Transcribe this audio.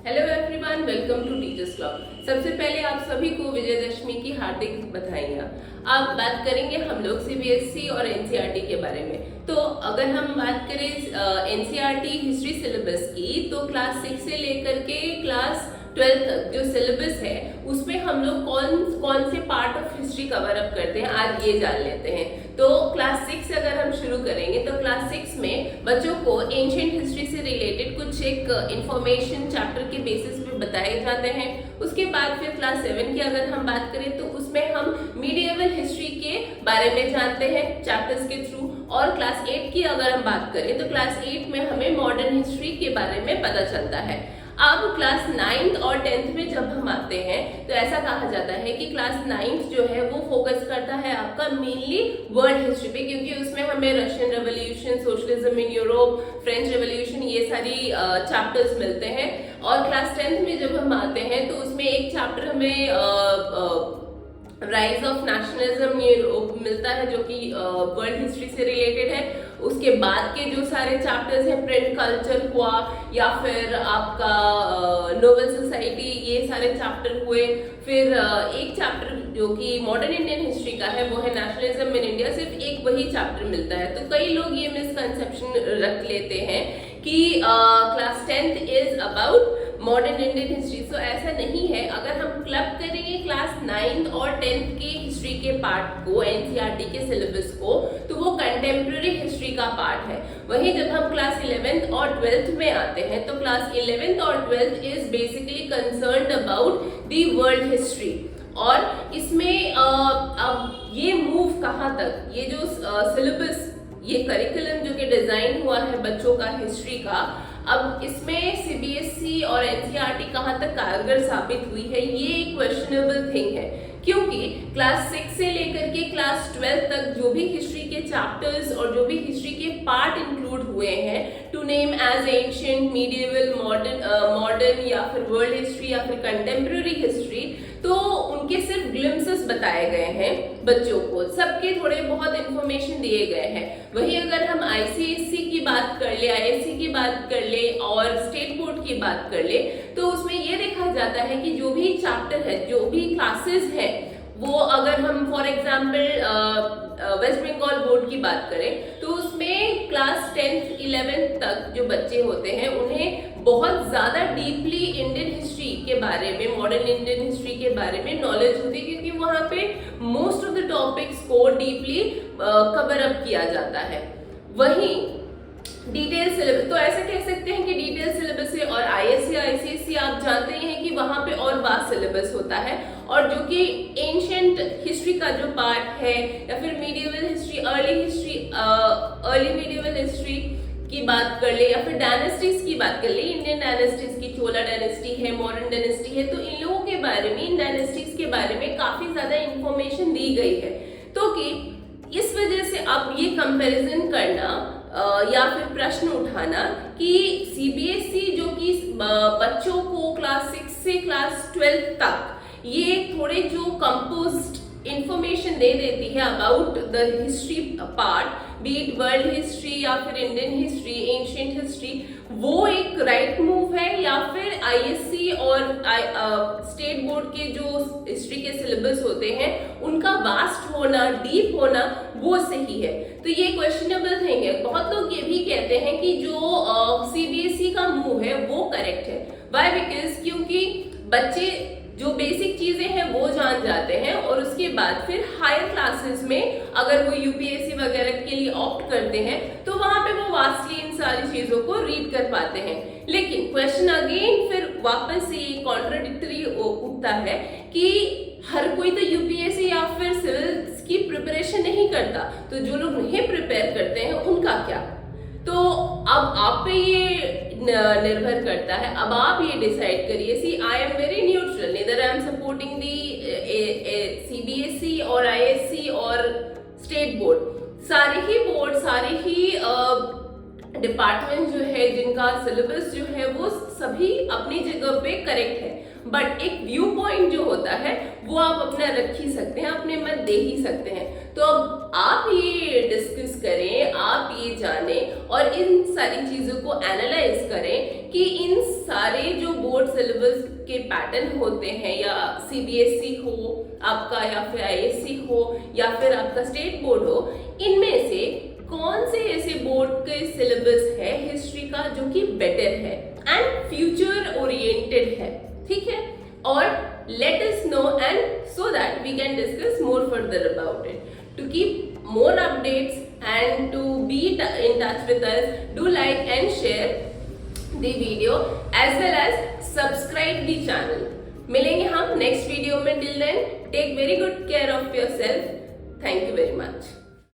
Hello everyone, welcome to teachers club. सबसे पहले आप सभी को विजयदशमी की हार्दिक बधाइयाँ। अब बात करेंगे हम लोग सीबीएसई और एनसीईआरटी के बारे में। तो अगर हम बात करें एनसीईआरटी हिस्ट्री सिलेबस की, तो क्लास 6 से लेकर के क्लास 12 तक जो सिलेबस है उसमें हम लोग कौन कौन से part of history cover up करते हैं आज ये जान लेते हैं। तो क्लास 6 से अगर हम शुरू करेंगे तो क्लास 6 में बच्चों को एंशिएंट हिस्ट्री से रिलेटेड कुछ एक इंफॉर्मेशन चैप्टर के बेसिस पे बताए जाते हैं। उसके बाद फिर क्लास 7 की अगर हम बात करें तो उसमें हम मीडिएवल हिस्ट्री के बारे में जानते हैं चैप्टर्स के थ्रू। और क्लास 8 की अगर हम बात करें तो क्लास 8 में हमें मॉडर्न हिस्ट्री के बारे में पता चलता है। अब क्लास 9th और 10th में जब हम आते हैं तो ऐसा कहा जाता है कि क्लास 9th जो है वो फोकस करता है आपका मेनली वर्ल्ड हिस्ट्री पे, क्योंकि उसमें हमें Russian revolution, socialism in Europe, French revolution, ये सारी चैप्टर्स मिलते हैं। और क्लास 10th में जब हम आते हैं तो उसमें एक चैप्टर हमें राइज ऑफ नेशनलिज्म ये मिलता है जो कि वर्ल्ड हिस्ट्री से रिलेटेड है। उसके बाद के जो सारे चैप्टर्स हैं, प्रिंट कल्चर हुआ या फिर आपका नोबल सोसाइटी, ये सारे चैप्टर हुए। फिर एक चैप्टर जो कि मॉडर्न इंडियन हिस्ट्री का है वो है नेशनलिज्म इन इंडिया, सिर्फ एक वही चैप्टर मिलता है। तो कई लोग ये मिसकंसेप्शन रख लेते हैं कि class 10th is about modern Indian history. So ऐसा नहीं है। अगर हम क्लब करेंगे क्लास 9th और 10th के हिस्ट्री के पार्ट को, एनसीईआरटी के सिलेबस को, तो वो कंटेम्प्रेरी हिस्ट्री का पार्ट है। वहीं जब हम क्लास 11th और 12th में आते हैं तो क्लास 11th और 12th is basically concerned about the world history. और इसमें अब ये मूव कहाँ तक, ये जो सिलेबस, ये करिकुलम जो कि डिजाइन हुआ है बच्चों का हिस्ट्री का, अब इसमें सीबीएसई और एनसीईआरटी कहाँ तक कारगर साबित हुई है, ये एक क्वेश्चनेबल थिंग है। क्योंकि क्लास 6 से लेकर के क्लास 12 तक जो भी हिस्ट्री के चैप्टर्स और जो भी हिस्ट्री के पार्ट इंक्लूड हुए हैं, to name as ancient, medieval, modern या फिर वर्ल्ड हिस्ट्री या फिर कंटेम्प्रेरी हिस्ट्री, तो उनके सिर्फ ग्लिम्सेस बताए गए हैं बच्चों को, सबके थोड़े बहुत इंफॉर्मेशन दिए गए हैं। वही अगर हम आईसीएसई की बात कर ले, आईएससी की बात कर ले और स्टेट बोर्ड की बात कर ले, तो उसमें ये देखा जाता है कि जो भी चैप्टर है, जो भी क्लासेस है, वो अगर हम for example West Bengal board की बात करें तो उसमें क्लास 10th 11th तक जो बच्चे होते हैं उन्हें बहुत ज्यादा डीपली इंडियन हिस्ट्री के बारे में, मॉडर्न इंडियन हिस्ट्री के बारे में नॉलेज होती है, क्योंकि वहां पे मोस्ट ऑफ द टॉपिक्स को डीपली कवर अप किया जाता है। वहीं डिटेल सिलेबस, तो ऐसे कह सकते हैं कि डिटेल सिलेबस है। और आईएससी आईसीएसई आप जानते ही हैं कि वहां पे और वास्ट सिलेबस होता है। और जो कि एंशिएंट हिस्ट्री का जो पार्ट है या फिर medieval history, early medieval history की बात कर ले या फिर डायनेस्टीज की बात कर ले, इंडियन डायनेस्टीज की, चोला डायनेस्टी है, मॉडर्न डायनेस्टी है, तो इन लोगों के बारे में, इन डायनेस्टीज के बारे में काफी ज्यादा इंफॉर्मेशन दी गई है। तो कि इस वजह से अब ये कंपैरिजन करना या फिर प्रश्न उठाना कि सीबीएसई जो कि बच्चों को क्लास 6 से क्लास 12 तक ये थोड़े जो कंपोज्ड इंफॉर्मेशन दे देती है about the history part, B it world history या फिर इंडियन हिस्ट्री, एंशिएंट हिस्ट्री, वो एक राइट मूव है या फिर आईएससी और स्टेट बोर्ड के जो हिस्ट्री के सिलेबस होते हैं उनका वास्ट होना, डीप होना, वो सही है। तो ये क्वेश्चनेबल थिंग है। बहुत लोग ये भी कहते हैं कि जो सीबीएसई का मूव है वो करेक्ट है। व्हाई? बिकॉज क्योंकि बच्चे जो बेसिक चीजें हैं वो जान जाते हैं और उसके बाद फिर हायर क्लासेस में अगर वो यूपीएससी वगैरह के लिए ऑप्ट करते हैं तो वहां पे वो वास्टली इन सारी चीजों को रीड कर पाते हैं। लेकिन क्वेश्चन अगेन फिर वापस से कॉन्ट्राडिक्टरी उठता है कि हर कोई तो यूपीएससी या फिर सिविल की प्रिपरेशन नहीं करता, तो जो लोग नहीं प्रिपेयर करते हैं उनका क्या? तो अब आप पे ये निर्भर करता है। अब आप ये डिसाइड करिए। See I am very neutral, neither I am supporting the CBSE और आईएससी और स्टेट बोर्ड, सारे ही बोर्ड, सारे ही डिपार्टमेंट जो है जिनका इनका सिलेबस जो है वो सभी अपनी जगह पे करेक्ट है, बट एक व्यू पॉइंट जो होता है वो आप अपना रख ही सकते हैं, अपने मत दे ही सकते हैं। तो अब आप ये डिस्कस करें, आप ये जानें और इन सारी चीजों को एनालाइज करें कि इन सारे जो बोर्ड सिलेबस के पैटर्न होते हैं, या सीबीएसई हो आपका, या फिर आईएससी हो, या फिर आपका स्टेट बोर्ड हो, इनमें से कौन से ऐसे बोर्ड के सिलेबस है हिस्ट्री का जो कि बेटर है एंड फ्यूचर ओरिएंटेड है, ठीक है। और let us know and so that we can discuss more further about it. To keep more updates and to be in touch with us, do like and share the video as well as subscribe the channel. मिलेंगे हम next video में। Till then, take very good care of yourself. Thank you very much.